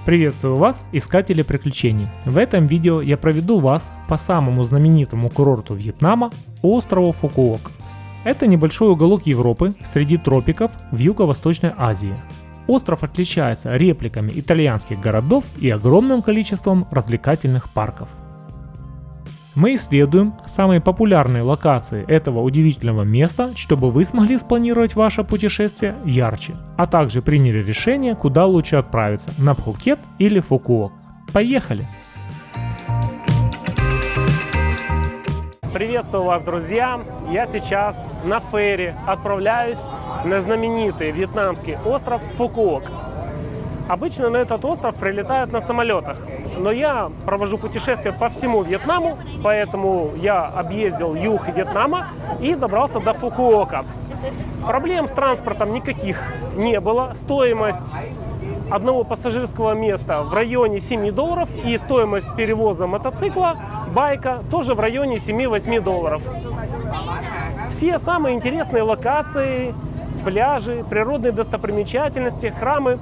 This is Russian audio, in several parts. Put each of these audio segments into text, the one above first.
Приветствую вас, искатели приключений! В этом видео я проведу вас по самому знаменитому курорту Вьетнама – острову Фукуок. Это небольшой уголок Европы среди тропиков в Юго-Восточной Азии. Остров отличается репликами итальянских городов и огромным количеством развлекательных парков. Мы исследуем самые популярные локации этого удивительного места, чтобы вы смогли спланировать ваше путешествие ярче, а также приняли решение, куда лучше отправиться – на Пхукет или Фукуок. Поехали! Приветствую вас, друзья! Я сейчас на ферри отправляюсь на знаменитый вьетнамский остров Фукуок. Обычно на этот остров прилетают на самолетах, но я провожу путешествия по всему Вьетнаму, поэтому я объездил юг Вьетнама и добрался до Фукуока. Проблем с транспортом никаких не было. Стоимость одного пассажирского места в районе $7 и стоимость перевоза мотоцикла, байка тоже в районе $7-8. Все самые интересные локации, пляжи, природные достопримечательности, храмы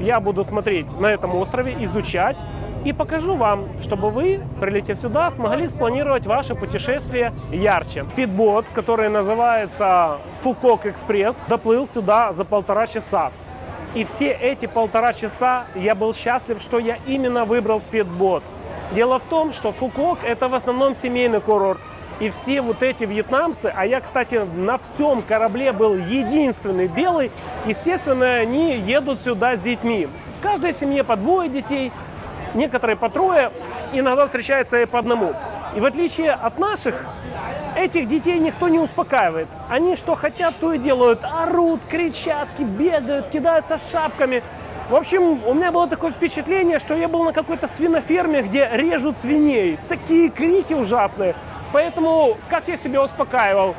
я буду смотреть на этом острове, изучать и покажу вам, чтобы вы, прилетев сюда, смогли спланировать ваше путешествие ярче. Спидбот, который называется Фукуок Экспресс, доплыл сюда за 1,5 часа. И все эти 1,5 часа я был счастлив, что я именно выбрал спидбот. Дело в том, что Фукуок это в основном семейный курорт. И все вот эти вьетнамцы, а я, кстати, на всем корабле был единственный белый, естественно, они едут сюда с детьми. В каждой семье по 2 детей, некоторые по 3, иногда встречаются и по 1. И в отличие от наших, этих детей никто не успокаивает. Они что хотят, то и делают. Орут, кричат, бегают, кидаются шапками. В общем, у меня было такое впечатление, что я был на какой-то свиноферме, где режут свиней. Такие крики ужасные. Поэтому, как я себя успокаивал,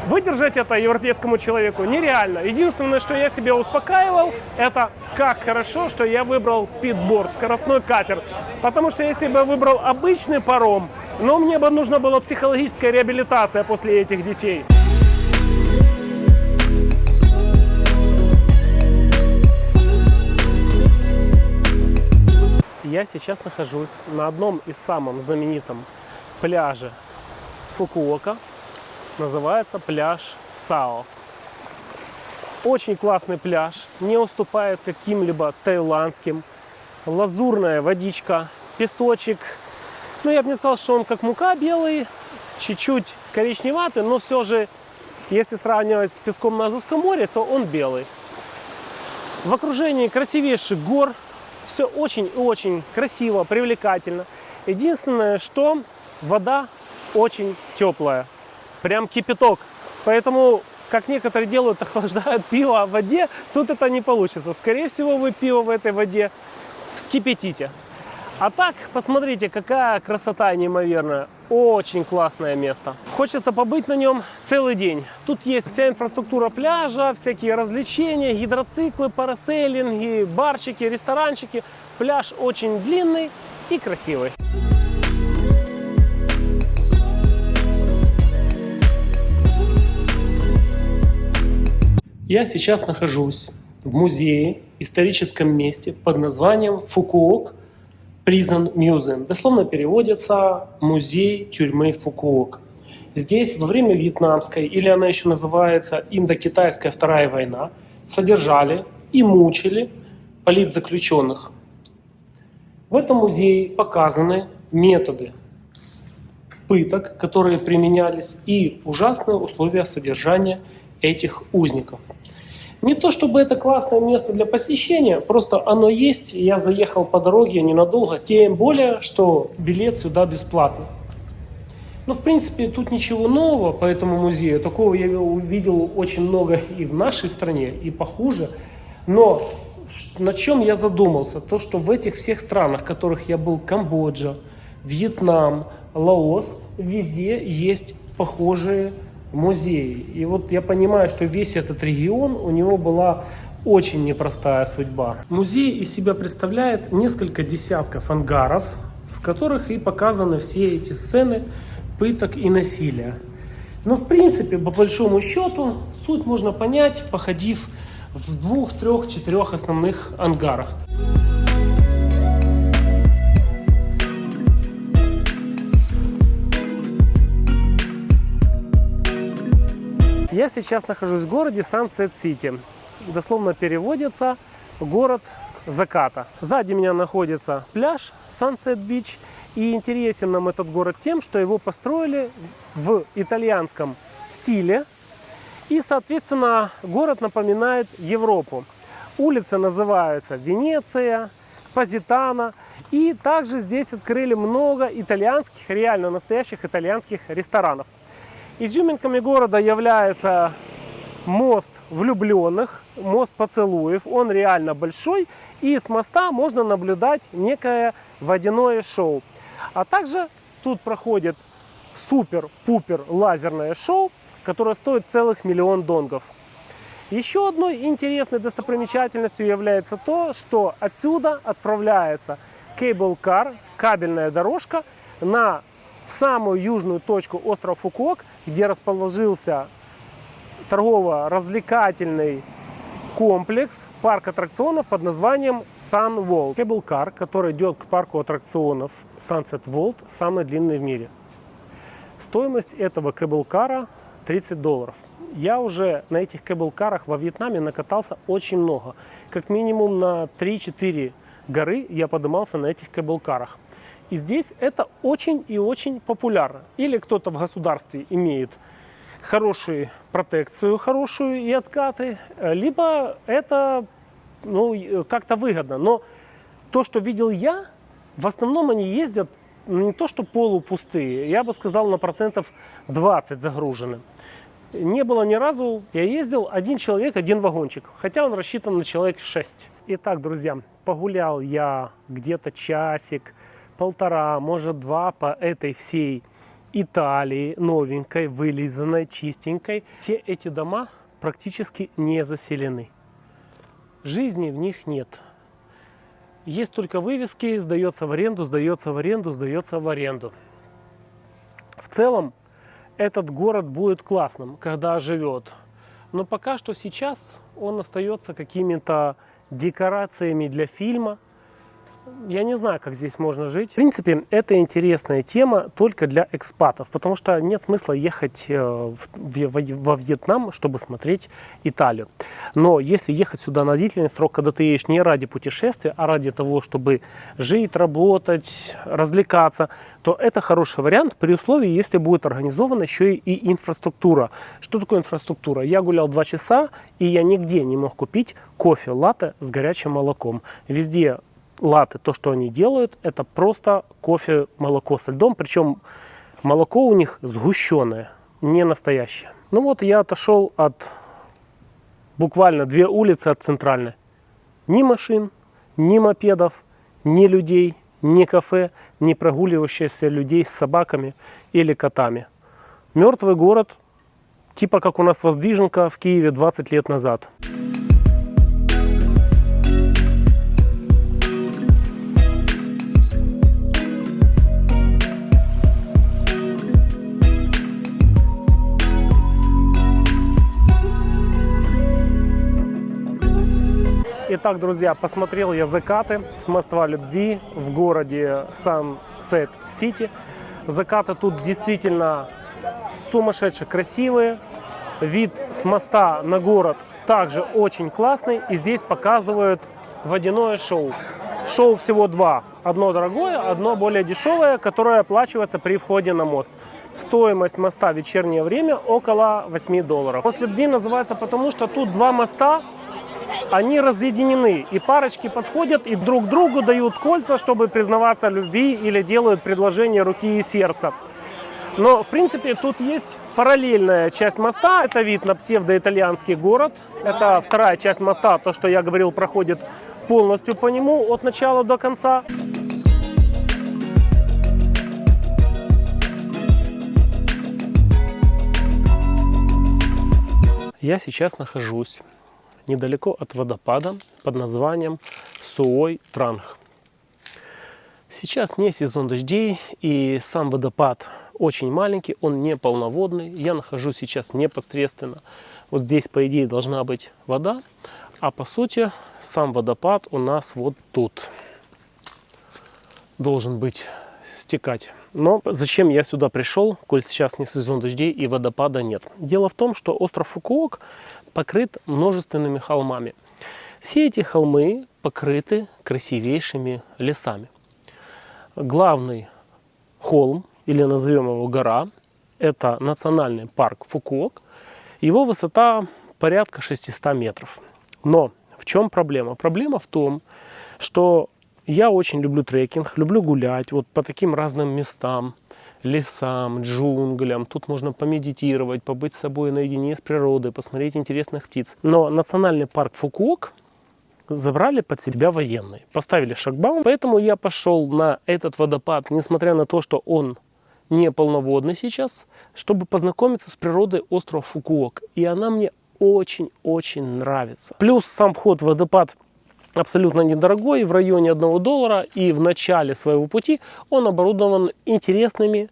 выдержать это европейскому человеку нереально. Единственное, что я себя успокаивал, это как хорошо, что я выбрал спидборд, скоростной катер. Потому что если бы я выбрал обычный паром, но мне бы нужна была психологическая реабилитация после этих детей. Я сейчас нахожусь на одном из самых знаменитых пляжей Фукуока. Называется пляж Сао. Очень классный пляж, не уступает каким-либо таиландским. Лазурная водичка, песочек. Ну, я бы не сказал, что он как мука белый, чуть-чуть коричневатый, но все же, если сравнивать с песком на Азовском море, то он белый. В окружении красивейших гор. Все очень и очень красиво, привлекательно. Единственное, что вода очень теплая. Прям кипяток. Поэтому, как некоторые делают, охлаждают пиво в воде, тут это не получится. Скорее всего, вы пиво в этой воде вскипятите. А так, посмотрите, какая красота неимоверная. Очень классное место. Хочется побыть на нем целый день. Тут есть вся инфраструктура пляжа, всякие развлечения, гидроциклы, парасейлинги, барчики, ресторанчики. Пляж очень длинный и красивый. Я сейчас нахожусь в музее, историческом месте под названием Фукуок Prison Museum. Дословно переводится «Музей тюрьмы Фукуок». Здесь во время вьетнамской, или она еще называется Индокитайская вторая война, содержали и мучили политзаключенных. В этом музее показаны методы пыток, которые применялись, и ужасные условия содержания этих узников. Не то чтобы это классное место для посещения, просто оно есть, и я заехал по дороге ненадолго, тем более, что билет сюда бесплатный. Но в принципе тут ничего нового по этому музею, такого я увидел очень много и в нашей стране, и похуже. Но на чем я задумался, то что в этих всех странах, в которых я был, Камбоджа, Вьетнам, Лаос, везде есть похожие музеи. И вот я понимаю, что весь этот регион, у него была очень непростая судьба. Музей из себя представляет несколько десятков ангаров, в которых и показаны все эти сцены пыток и насилия. Но в принципе, по большому счету, суть можно понять, походив в 2, 3, 4 основных ангарах. Я сейчас нахожусь в городе Сансет-Сити. Дословно переводится город заката. Сзади меня находится пляж Сансет-Бич. И интересен нам этот город тем, что его построили в итальянском стиле. И, соответственно, город напоминает Европу. Улицы называются Венеция, Позитано. И также здесь открыли много итальянских, реально настоящих итальянских ресторанов. Изюминками города является мост влюбленных, мост поцелуев. Он реально большой. И с моста можно наблюдать некое водяное шоу. А также тут проходит супер-пупер лазерное шоу, которое стоит целых $1 000 000. Еще одной интересной достопримечательностью является то, что отсюда отправляется кейбл-кар, кабельная дорожка, на самую южную точку острова Фукуок, где расположился торгово-развлекательный комплекс, парк аттракционов под названием Sun World. Кейбл-кар, который идет к парку аттракционов Sunset World, самый длинный в мире. Стоимость этого кейбл-кара $30. Я уже на этих кейбл-карах во Вьетнаме накатался очень много. Как минимум на 3-4 горы я поднимался на этих кейбл-карах. И здесь это очень и очень популярно. Или кто-то в государстве имеет хорошую протекцию, хорошую и откаты, либо это как-то выгодно. Но то, что видел я, в основном они ездят не то что полупустые, я бы сказал, на процентов 20 загружены. Не было ни разу, я ездил один человек, один вагончик, хотя он рассчитан на человек 6. Итак, друзья, погулял я где-то часик, полтора, может 2 по этой всей Италии, новенькой, вылизанной, чистенькой. Все эти дома практически не заселены. Жизни в них нет. Есть только вывески: сдается в аренду, сдается в аренду, сдается в аренду. В целом, этот город будет классным, когда живет. Но пока что сейчас он остается какими-то декорациями для фильма. Я не знаю, как здесь можно жить. В принципе, это интересная тема только для экспатов, потому что нет смысла ехать во Вьетнам, чтобы смотреть Италию. Но если ехать сюда на длительный срок, когда ты едешь не ради путешествия, а ради того, чтобы жить, работать, развлекаться, то это хороший вариант при условии, если будет организована еще и инфраструктура. Что такое инфраструктура? Я гулял 2 часа, и я нигде не мог купить кофе латте с горячим молоком. Везде латте, то, что они делают, это просто кофе-молоко со льдом. Причем молоко у них сгущенное, не настоящее. Ну вот я отошел от буквально 2 улицы от центральной. Ни машин, ни мопедов, ни людей, ни кафе, ни прогуливающихся людей с собаками или котами. Мертвый город, типа как у нас Воздвиженка в Киеве 20 лет назад. Итак, друзья, посмотрел я закаты с моста Любви в городе Сансет-Сити. Закаты тут действительно сумасшедше красивые. Вид с моста на город также очень классный. И здесь показывают водяное шоу. Шоу всего 2. Одно дорогое, одно более дешевое, которое оплачивается при входе на мост. Стоимость моста в вечернее время около $8. Мост Любви называется потому, что тут 2 моста. Они разъединены, и парочки подходят и друг другу дают кольца, чтобы признаваться в любви или делают предложение руки и сердца. Но, в принципе, тут есть параллельная часть моста. Это вид на псевдоитальянский город. Это вторая часть моста, то, что я говорил, проходит полностью по нему от начала до конца. Я сейчас нахожусь недалеко от водопада под названием Суой Транг. Сейчас не сезон дождей, и сам водопад очень маленький, он не полноводный. Я нахожусь сейчас непосредственно. Вот здесь, по идее, должна быть вода, а по сути сам водопад у нас вот тут должен быть стекать Но зачем я сюда пришел, коль сейчас не сезон дождей и водопада нет? Дело в том, что остров Фукуок покрыт множественными холмами. Все эти холмы покрыты красивейшими лесами. Главный холм, или назовем его гора, это национальный парк Фукуок. Его высота порядка 600 метров. Но в чем проблема? Проблема в том, что я очень люблю трекинг, люблю гулять вот по таким разным местам, лесам, джунглям. Тут можно помедитировать, побыть с собой наедине с природой, посмотреть интересных птиц. Но национальный парк Фукуок забрали под себя военные, поставили шлагбаум. Поэтому я пошел на этот водопад, несмотря на то, что он не полноводный сейчас, чтобы познакомиться с природой острова Фукуок. И она мне очень-очень нравится. Плюс сам вход в водопад абсолютно недорогой, в районе $1, и в начале своего пути он оборудован интересными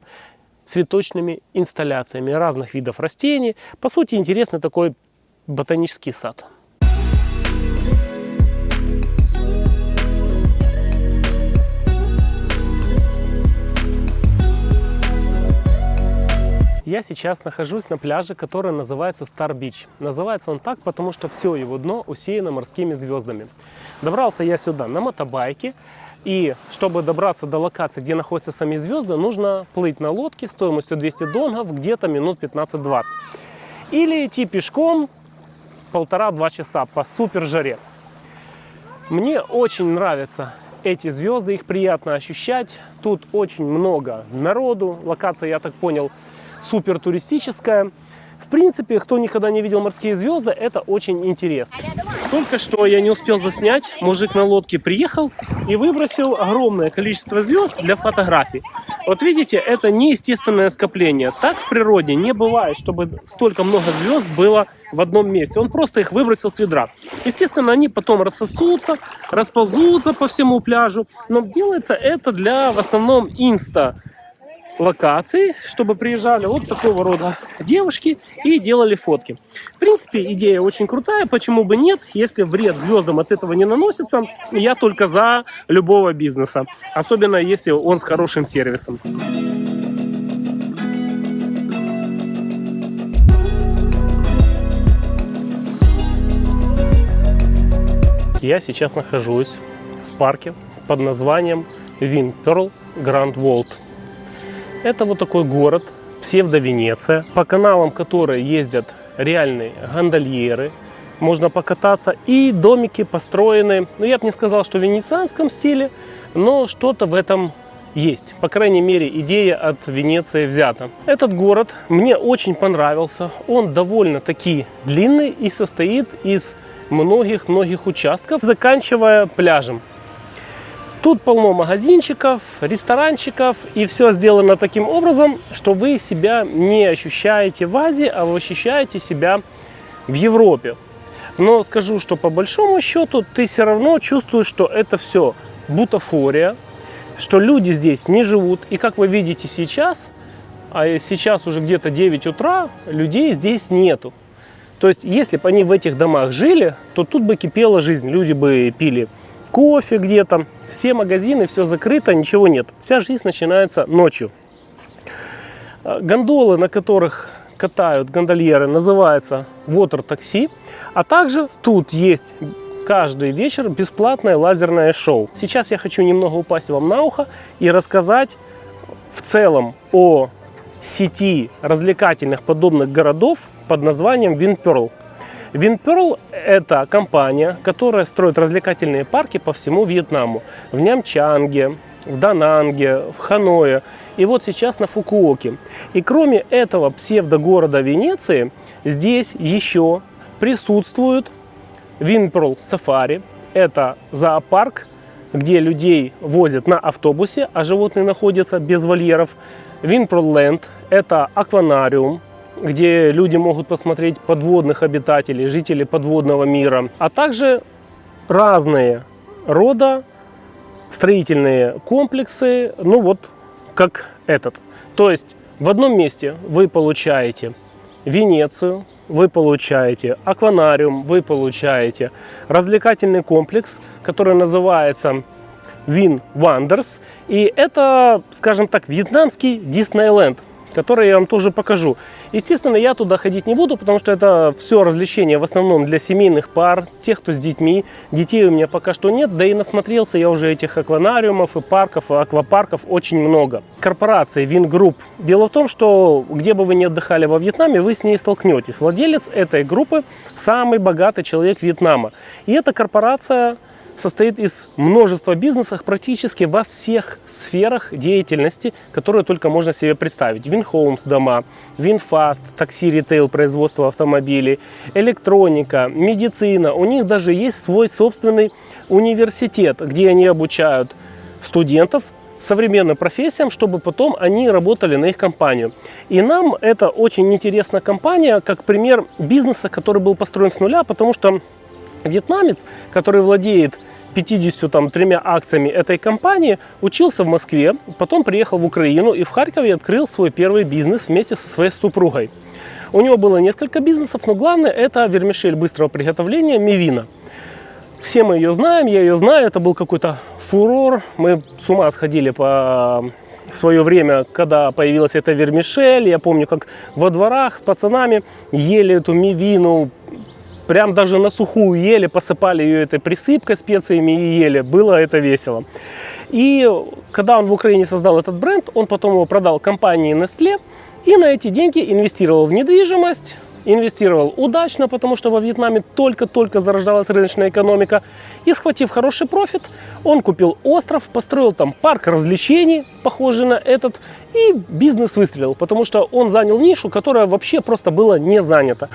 цветочными инсталляциями разных видов растений. По сути, интересный такой ботанический сад. Я сейчас нахожусь на пляже, который называется Star Beach. Называется он так, потому что все его дно усеяно морскими звездами. Добрался я сюда на мотобайке, и чтобы добраться до локации, где находятся сами звезды, нужно плыть на лодке стоимостью 200 донгов где-то минут 15-20. Или идти пешком 1,5-2 часа по супер жаре. Мне очень нравятся эти звезды, их приятно ощущать. Тут очень много народу, локация, я так понял, супер туристическая. В принципе, кто никогда не видел морские звезды, это очень интересно. Только что я не успел заснять. Мужик на лодке приехал и выбросил огромное количество звезд для фотографий. Вот видите, это неестественное скопление. Так в природе не бывает, чтобы столько много звезд было в одном месте. Он просто их выбросил с ведра. Естественно, они потом рассосутся, расползутся по всему пляжу. Но делается это для, в основном, локаций, чтобы приезжали вот такого рода девушки и делали фотки. В принципе, идея очень крутая, почему бы нет, если вред звездам от этого не наносится. Я только за любого бизнеса, особенно если он с хорошим сервисом. Я сейчас нахожусь в парке под названием Винперл Гранд Волт. Это вот такой город, псевдо-Венеция, по каналам которой ездят реальные гондольеры. Можно покататься, и домики построены, ну я бы не сказал, что в венецианском стиле, но что-то в этом есть. По крайней мере, идея от Венеции взята. Этот город мне очень понравился. Он довольно-таки длинный и состоит из многих-многих участков, заканчивая пляжем. Тут полно магазинчиков, ресторанчиков, и все сделано таким образом, что вы себя не ощущаете в Азии, а вы ощущаете себя в Европе. Но скажу, что по большому счету ты все равно чувствуешь, что это все бутафория, что люди здесь не живут. И как вы видите сейчас, а сейчас уже где-то 9 утра, людей здесь нету. То есть, если бы они в этих домах жили, то тут бы кипела жизнь, люди бы пили кофе где-то, все магазины, все закрыто, ничего нет. Вся жизнь начинается ночью. Гондолы, на которых катают гондольеры, называются water-такси. А также тут есть каждый вечер бесплатное лазерное шоу. Сейчас я хочу немного упасть вам на ухо и рассказать в целом о сети развлекательных подобных городов под названием Винперл. Винперл – это компания, которая строит развлекательные парки по всему Вьетнаму. В Нямчанге, в Дананге, в Ханое и вот сейчас на Фукуоке. И кроме этого псевдогорода Венеции, здесь еще присутствует Винперл Сафари. Это зоопарк, где людей возят на автобусе, а животные находятся без вольеров. Винперл Ленд – это акванариум, где люди могут посмотреть подводных обитателей, жителей подводного мира, а также разные рода строительные комплексы, ну вот как этот. То есть в одном месте вы получаете Венецию, вы получаете акванариум, вы получаете развлекательный комплекс, который называется Win Wonders. И это, скажем так, вьетнамский Диснейленд, который я вам тоже покажу. Естественно, я туда ходить не буду, потому что это все развлечения в основном для семейных пар, тех, кто с детьми. Детей у меня пока что нет, да и насмотрелся я уже этих акванариумов и парков, и аквапарков очень много. Корпорация Win Group. Дело в том, что где бы вы ни отдыхали во Вьетнаме, вы с ней столкнетесь. Владелец этой группы самый богатый человек Вьетнама. И эта корпорация состоит из множества бизнесов практически во всех сферах деятельности, которые только можно себе представить. Винхоумс дома, Винфаст, такси, ритейл, производство автомобилей, электроника, медицина. У них даже есть свой собственный университет, где они обучают студентов современным профессиям, чтобы потом они работали на их компанию. И нам это очень интересная компания, как пример бизнеса, который был построен с нуля, потому что вьетнамец, который владеет 53 акциями этой компании, учился в Москве, потом приехал в Украину и в Харькове открыл свой первый бизнес вместе со своей супругой. У него было несколько бизнесов, но главное это вермишель быстрого приготовления Мивина. Все мы ее знаем, я ее знаю, это был какой-то фурор, мы с ума сходили в свое время, когда появилась эта вермишель. Я помню, как во дворах с пацанами ели эту мивину, прям даже на сухую ели, посыпали ее этой присыпкой, специями и ели. Было это весело. И когда он в Украине создал этот бренд, он потом его продал компании Nestlé и на эти деньги инвестировал в недвижимость. Инвестировал удачно, потому что во Вьетнаме только-только зарождалась рыночная экономика. И схватив хороший профит, он купил остров, построил там парк развлечений, похожий на этот, и бизнес выстрелил, потому что он занял нишу, которая вообще просто была не занята.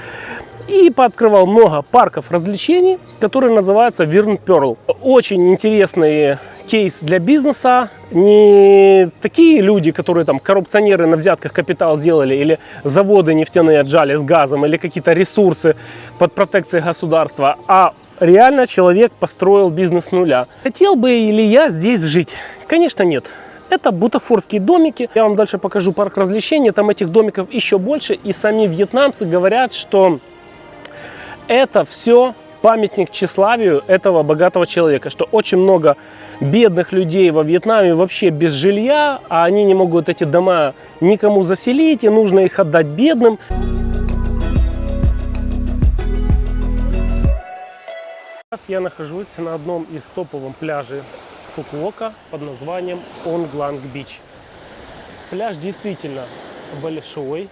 И пооткрывал много парков развлечений, которые называются Вирн Перл. Очень интересный кейс для бизнеса. Не такие люди, которые там коррупционеры на взятках капитал сделали, или заводы нефтяные отжали с газом, или какие-то ресурсы под протекцией государства, а реально человек построил бизнес с нуля. Хотел бы ли я здесь жить? Конечно, нет. Это бутафорские домики. Я вам дальше покажу парк развлечений. Там этих домиков еще больше. И сами вьетнамцы говорят, что это все памятник тщеславию этого богатого человека, что очень много бедных людей во Вьетнаме вообще без жилья, а они не могут эти дома никому заселить, и нужно их отдать бедным. Сейчас я нахожусь на одном из топовых пляжей Фукуока под названием Онгланг Бич. Пляж действительно большой.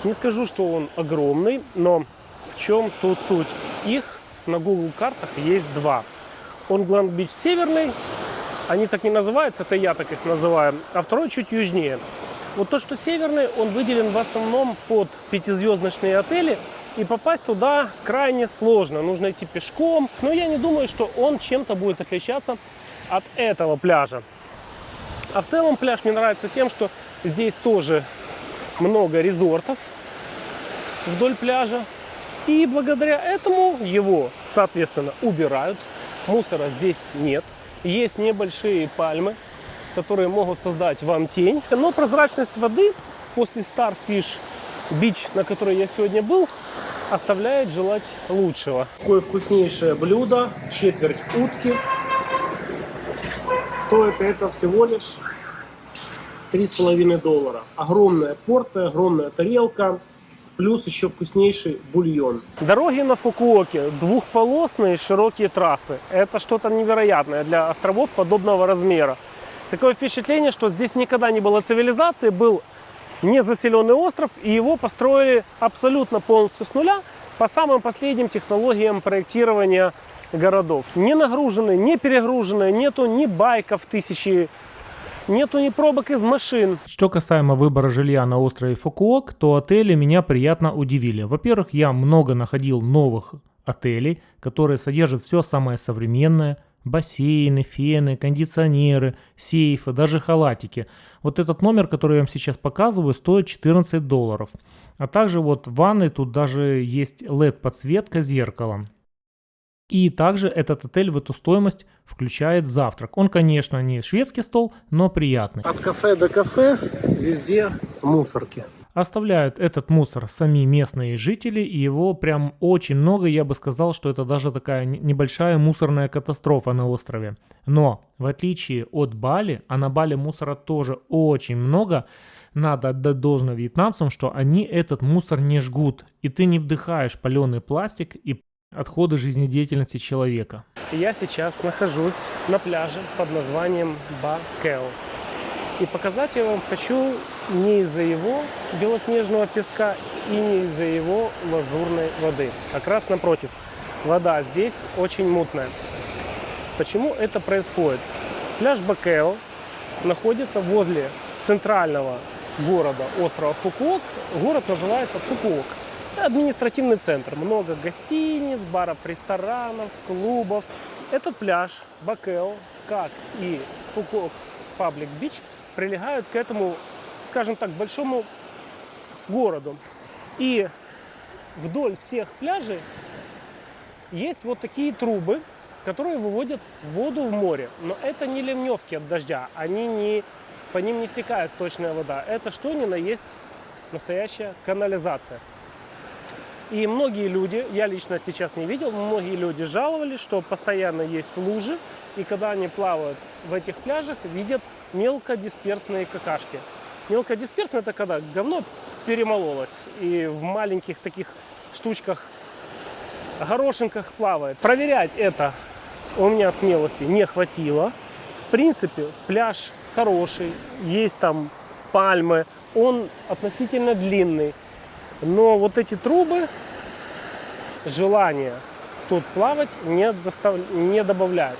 Не скажу, что он огромный, но в чем тут суть? Их на Google картах есть два. Онгланг Бич северный, они так не называются, это я так их называю, а второй чуть южнее. Вот то, что северный, он выделен в основном под пятизвездочные отели, и попасть туда крайне сложно, нужно идти пешком. Но я не думаю, что он чем-то будет отличаться от этого пляжа. А в целом пляж мне нравится тем, что здесь тоже много резортов вдоль пляжа. И благодаря этому его, соответственно, убирают. Мусора здесь нет. Есть небольшие пальмы, которые могут создать вам тень. Но прозрачность воды после Starfish Beach, на которой я сегодня был, оставляет желать лучшего. Такое вкуснейшее блюдо, четверть утки. Стоит это всего лишь $3,5. Огромная порция, огромная тарелка. Плюс еще вкуснейший бульон. Дороги на Фукуоке двухполосные широкие трассы. Это что-то невероятное для островов подобного размера. Такое впечатление, что здесь никогда не было цивилизации, был незаселенный остров, и его построили абсолютно полностью с нуля по самым последним технологиям проектирования городов. Не нагруженные, не перегруженные, нету ни байков тысячи, нету ни пробок из машин. Что касаемо выбора жилья на острове Фукуок, то отели меня приятно удивили. Во-первых, я много находил новых отелей, которые содержат все самое современное. Бассейны, фены, кондиционеры, сейфы, даже халатики. Вот этот номер, который я вам сейчас показываю, стоит $14. А также вот в ванной тут даже есть LED-подсветка с зеркалом. И также этот отель в эту стоимость включает завтрак. Он, конечно, не шведский стол, но приятный. От кафе до кафе везде мусорки. Оставляют этот мусор сами местные жители, и его прям очень много, я бы сказал, что это даже такая небольшая мусорная катастрофа на острове. Но, в отличие от Бали, а на Бали мусора тоже очень много, надо отдать должное вьетнамцам, что они этот мусор не жгут, и ты не вдыхаешь паленый пластик и отходы жизнедеятельности человека. Я сейчас нахожусь на пляже под названием Ба Кео. И показать я вам хочу не из-за его белоснежного песка и не из-за его лазурной воды. Как раз напротив, вода здесь очень мутная. Почему это происходит? Пляж Ба Кео находится возле центрального города острова Фукуок. Город называется Фукуок. Административный центр. Много гостиниц, баров, ресторанов, клубов. Этот пляж Ба Кео, как и Фукуок Паблик Бич, прилегают к этому, скажем так, большому городу. И вдоль всех пляжей есть вот такие трубы, которые выводят воду в море. Но это не ливневки от дождя, по ним не стекает сточная вода. Это что ни на есть настоящая канализация. И многие люди, я лично сейчас не видел, многие люди жаловались, что постоянно есть лужи, и когда они плавают в этих пляжах, видят мелкодисперсные какашки. Мелкодисперсные — это когда говно перемололось и в маленьких таких штучках, горошинках плавает. Проверять это у меня смелости не хватило. В принципе, пляж хороший, есть там пальмы, он относительно длинный. Но вот эти трубы желания тут плавать не добавляют.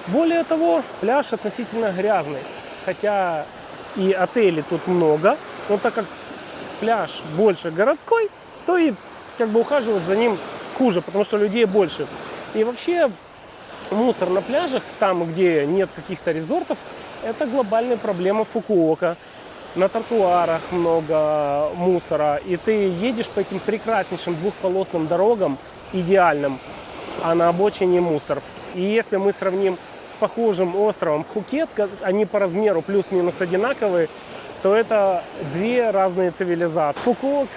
Более того, пляж относительно грязный. Хотя и отелей тут много, но так как пляж больше городской, то и как бы ухаживать за ним хуже, потому что людей больше. И вообще мусор на пляжах, там, где нет каких-то резортов, это глобальная проблема Фукуока. На тротуарах много мусора, и ты едешь по этим прекраснейшим двухполосным дорогам, идеальным, а на обочине мусор. И если мы сравним с похожим островом Пхукет, они по размеру плюс-минус одинаковые, то это две разные цивилизации. Фукуок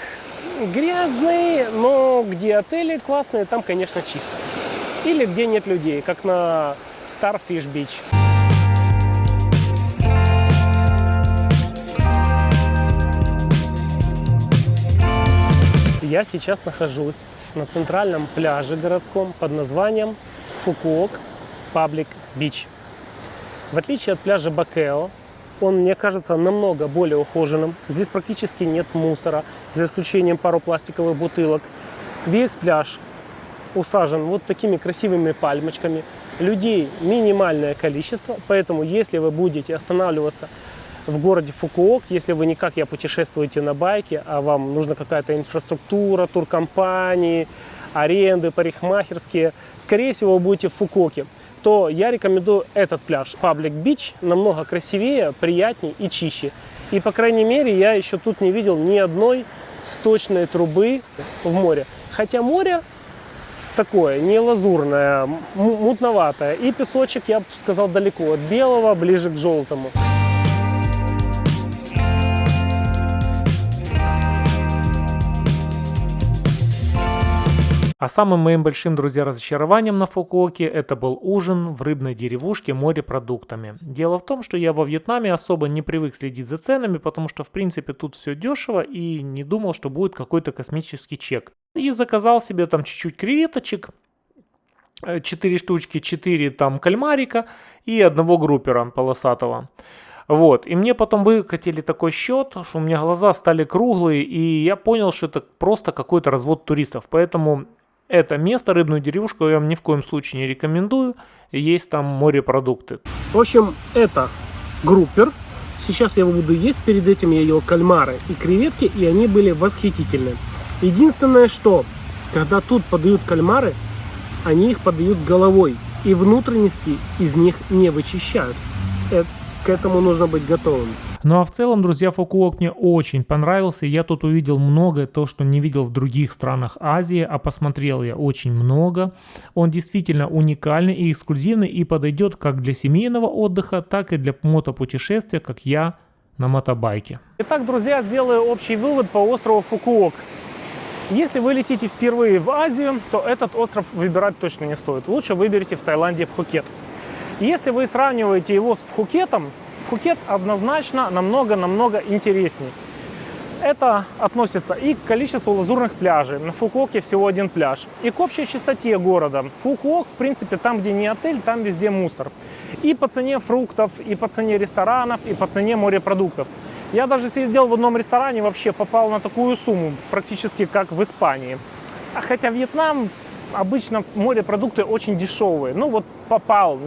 грязный, но где отели классные, там, конечно, чисто. Или где нет людей, как на Starfish Beach. Я сейчас нахожусь на центральном пляже городском под названием Фукуок Паблик Бич. В отличие от пляжа Ба Кео, он, мне кажется, намного более ухоженным. Здесь практически нет мусора, за исключением пару пластиковых бутылок. Весь пляж усажен вот такими красивыми пальмочками. Людей минимальное количество, поэтому если вы будете останавливаться в городе Фукуок, если вы не как я путешествуете на байке, а вам нужна какая-то инфраструктура, туркомпании, аренды, парикмахерские, скорее всего, вы будете в Фукуоке, то я рекомендую этот пляж. Паблик Бич намного красивее, приятнее и чище. И, по крайней мере, я еще тут не видел ни одной сточной трубы в море. Хотя море такое, не лазурное, мутноватое. И песочек, я бы сказал, далеко от белого, ближе к желтому. А самым моим большим, друзья, разочарованием на Фукуоке это был ужин в рыбной деревушке морепродуктами. Дело в том, что я во Вьетнаме особо не привык следить за ценами, потому что, в принципе, тут все дешево и не думал, что будет какой-то космический чек. И заказал себе там чуть-чуть креветочек, 4 штучки, 4 там кальмарика и одного группера полосатого. Вот, и мне потом выкатили такой счет, что у меня глаза стали круглые, и я понял, что это просто какой-то развод туристов, поэтому это место, рыбную деревушку, я вам ни в коем случае не рекомендую. Есть там морепродукты. В общем, это группер. Сейчас я его буду есть. Перед этим я ел кальмары и креветки, и они были восхитительны. Единственное, что, когда тут подают кальмары, они их подают с головой. И внутренности из них не вычищают. К этому нужно быть готовым. Ну а в целом, друзья, Фукуок мне очень понравился. Я тут увидел многое, то, что не видел в других странах Азии, а посмотрел я очень много. Он действительно уникальный и эксклюзивный и подойдет как для семейного отдыха, так и для мотопутешествия, как я на мотобайке. Итак, друзья, сделаю общий вывод по острову Фукуок. Если вы летите впервые в Азию, то этот остров выбирать точно не стоит. Лучше выберите в Таиланде Пхукет. Если вы сравниваете его с Пхукетом, Пхукет однозначно намного интересней. Это относится и к количеству лазурных пляжей. На Фукуоке всего один пляж. И к общей чистоте города. Фукуок, в принципе, там, где не отель, там везде мусор. И по цене фруктов, и по цене ресторанов, и по цене морепродуктов. Я даже сидел в одном ресторане, вообще попал на такую сумму, практически как в Испании. Хотя Вьетнам, обычно морепродукты очень дешевые. Ну вот попал,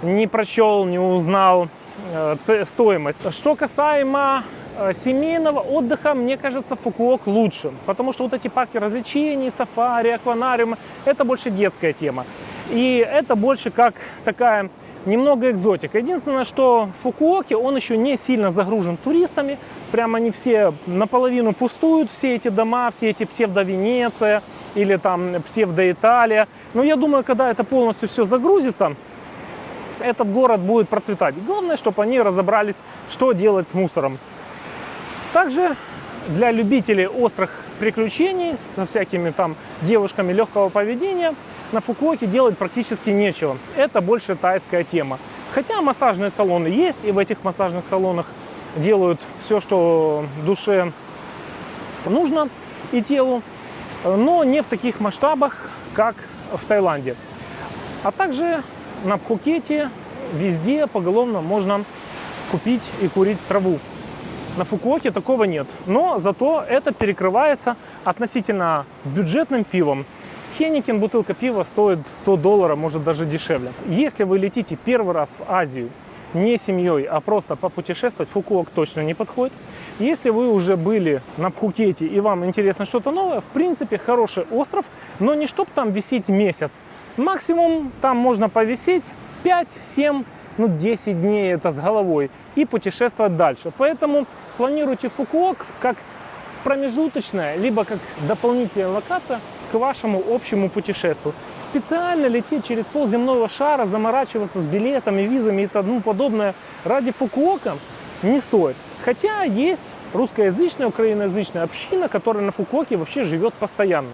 не прочел, не узнал стоимость. Что касаемо семейного отдыха, мне кажется, Фукуок лучше. Потому что вот эти парки развлечений, сафари, акванариумы, это больше детская тема. И это больше как такая немного экзотика. Единственное, что в Фукуоке он еще не сильно загружен туристами. Прямо они все наполовину пустуют, все эти дома, все эти псевдо-Венеция или там псевдо-Италия. Но я думаю, когда это полностью все загрузится, этот город будет процветать. Главное, чтобы они разобрались, что делать с мусором. Также для любителей острых приключений со всякими там девушками легкого поведения на Фукуоке делать практически нечего. Это больше тайская тема. Хотя массажные салоны есть, и в этих массажных салонах делают все, что душе нужно и телу, но не в таких масштабах, как в Таиланде. А также на Пхукете везде поголовно можно купить и курить траву. На Фукуоке такого нет, но зато это перекрывается относительно бюджетным пивом. Хенникен, бутылка пива стоит $100, может даже дешевле. Если вы летите первый раз в Азию не семьей, а просто попутешествовать, Фукуок точно не подходит. Если вы уже были на Пхукете и вам интересно что-то новое, в принципе, хороший остров, но не чтоб там висеть месяц. Максимум там можно повисеть 5-7, 10 дней это с головой и путешествовать дальше. Поэтому планируйте Фукуок как промежуточная, либо как дополнительная локация к вашему общему путешествию. Специально лететь через полземного шара, заморачиваться с билетами, визами и тому подобное ради Фукуока не стоит. Хотя есть русскоязычная, украиноязычная община, которая на Фукуоке вообще живет постоянно.